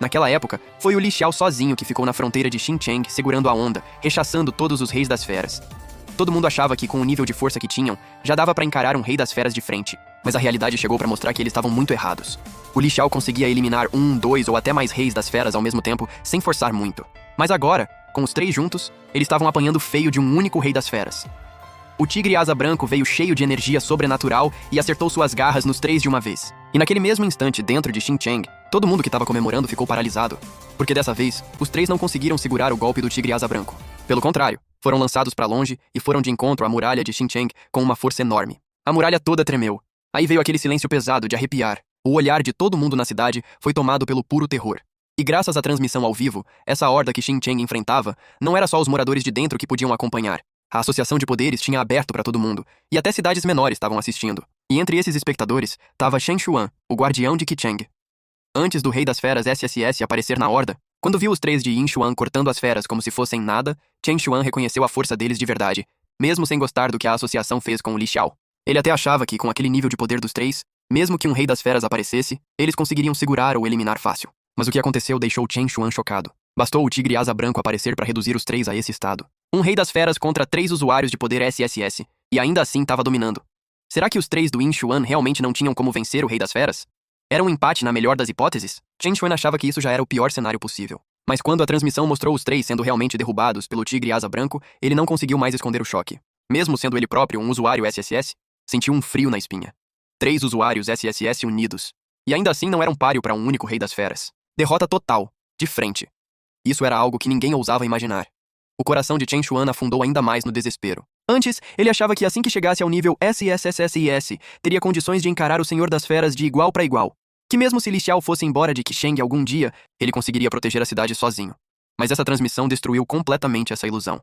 Naquela época, foi o Li Xiao sozinho que ficou na fronteira de Xinjiang segurando a onda, rechaçando todos os reis das feras. Todo mundo achava que com o nível de força que tinham, já dava pra encarar um rei das feras de frente, mas a realidade chegou pra mostrar que eles estavam muito errados. O Li Xiao conseguia eliminar 1, 2 ou até mais reis das feras ao mesmo tempo, sem forçar muito. Mas agora, com os 3 juntos, eles estavam apanhando feio de um único rei das feras. O tigre asa branco veio cheio de energia sobrenatural e acertou suas garras nos 3 de uma vez. E naquele mesmo instante, dentro de Xinjiang, todo mundo que estava comemorando ficou paralisado. Porque dessa vez, os 3 não conseguiram segurar o golpe do tigre asa branco. Pelo contrário, foram lançados para longe e foram de encontro à muralha de Xinjiang com uma força enorme. A muralha toda tremeu. Aí veio aquele silêncio pesado de arrepiar. O olhar de todo mundo na cidade foi tomado pelo puro terror. E graças à transmissão ao vivo, essa horda que Xinjiang enfrentava não era só os moradores de dentro que podiam acompanhar. A Associação de Poderes tinha aberto para todo mundo, e até cidades menores estavam assistindo. E entre esses espectadores, estava Shen Xuan, o guardião de Qicheng. Antes do rei das feras SSS aparecer na horda, quando viu os 3 de Yin Xuan cortando as feras como se fossem nada, Chen Xuan reconheceu a força deles de verdade, mesmo sem gostar do que a associação fez com o Li Xiao. Ele até achava que, com aquele nível de poder dos 3, mesmo que um rei das feras aparecesse, eles conseguiriam segurar ou eliminar fácil. Mas o que aconteceu deixou Chen Xuan chocado. Bastou o tigre asa branco aparecer para reduzir os 3 a esse estado. Um rei das feras contra 3 usuários de poder SSS, e ainda assim estava dominando. Será que os 3 do Yin Xuan realmente não tinham como vencer o rei das feras? Era um empate na melhor das hipóteses? Chen Xuan achava que isso já era o pior cenário possível. Mas quando a transmissão mostrou os 3 sendo realmente derrubados pelo tigre asa branco, ele não conseguiu mais esconder o choque. Mesmo sendo ele próprio um usuário SSS, sentiu um frio na espinha. 3 usuários SSS unidos. E ainda assim não era um páreo para um único rei das feras. Derrota total, de frente. Isso era algo que ninguém ousava imaginar. O coração de Chen Xuan afundou ainda mais no desespero. Antes, ele achava que assim que chegasse ao nível SSSSIS, teria condições de encarar o Senhor das Feras de igual para igual. Que mesmo se Li Xiao fosse embora de Qicheng algum dia, ele conseguiria proteger a cidade sozinho. Mas essa transmissão destruiu completamente essa ilusão.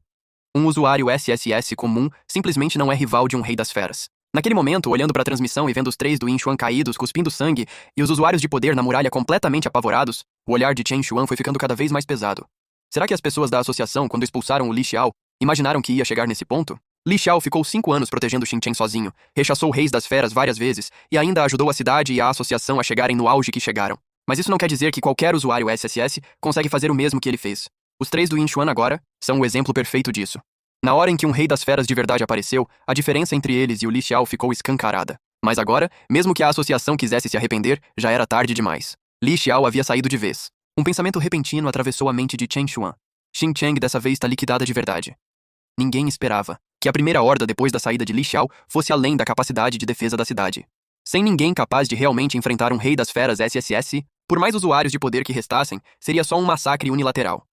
Um usuário SSS comum simplesmente não é rival de um rei das feras. Naquele momento, olhando para a transmissão e vendo os 3 do Yin Xuan caídos, cuspindo sangue, e os usuários de poder na muralha completamente apavorados, o olhar de Chen Xuan foi ficando cada vez mais pesado. Será que as pessoas da associação, quando expulsaram o Li Xiao, imaginaram que ia chegar nesse ponto? Li Xiao ficou 5 anos protegendo Xinjiang sozinho, rechaçou reis das feras várias vezes, e ainda ajudou a cidade e a associação a chegarem no auge que chegaram. Mas isso não quer dizer que qualquer usuário SSS consegue fazer o mesmo que ele fez. Os 3 do Yin Xuan agora são o exemplo perfeito disso. Na hora em que um rei das feras de verdade apareceu, a diferença entre eles e o Li Xiao ficou escancarada. Mas agora, mesmo que a associação quisesse se arrepender, já era tarde demais. Li Xiao havia saído de vez. Um pensamento repentino atravessou a mente de Chen Xuan. Xinjiang dessa vez está liquidada de verdade. Ninguém esperava que a primeira horda depois da saída de Li Xiao fosse além da capacidade de defesa da cidade. Sem ninguém capaz de realmente enfrentar um rei das feras SSS, por mais usuários de poder que restassem, seria só um massacre unilateral.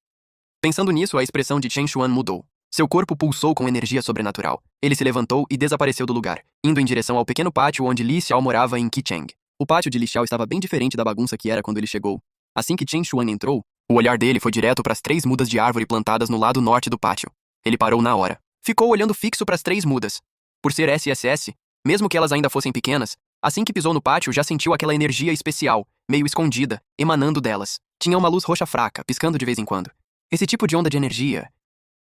Pensando nisso, a expressão de Chen Xuan mudou. Seu corpo pulsou com energia sobrenatural. Ele se levantou e desapareceu do lugar, indo em direção ao pequeno pátio onde Li Xiao morava em Qicheng. O pátio de Li Xiao estava bem diferente da bagunça que era quando ele chegou. Assim que Chen Xuan entrou, o olhar dele foi direto para as 3 mudas de árvore plantadas no lado norte do pátio. Ele parou na hora. Ficou olhando fixo para as 3 mudas. Por ser SSS, mesmo que elas ainda fossem pequenas, assim que pisou no pátio já sentiu aquela energia especial, meio escondida, emanando delas. Tinha uma luz roxa fraca, piscando de vez em quando. Esse tipo de onda de energia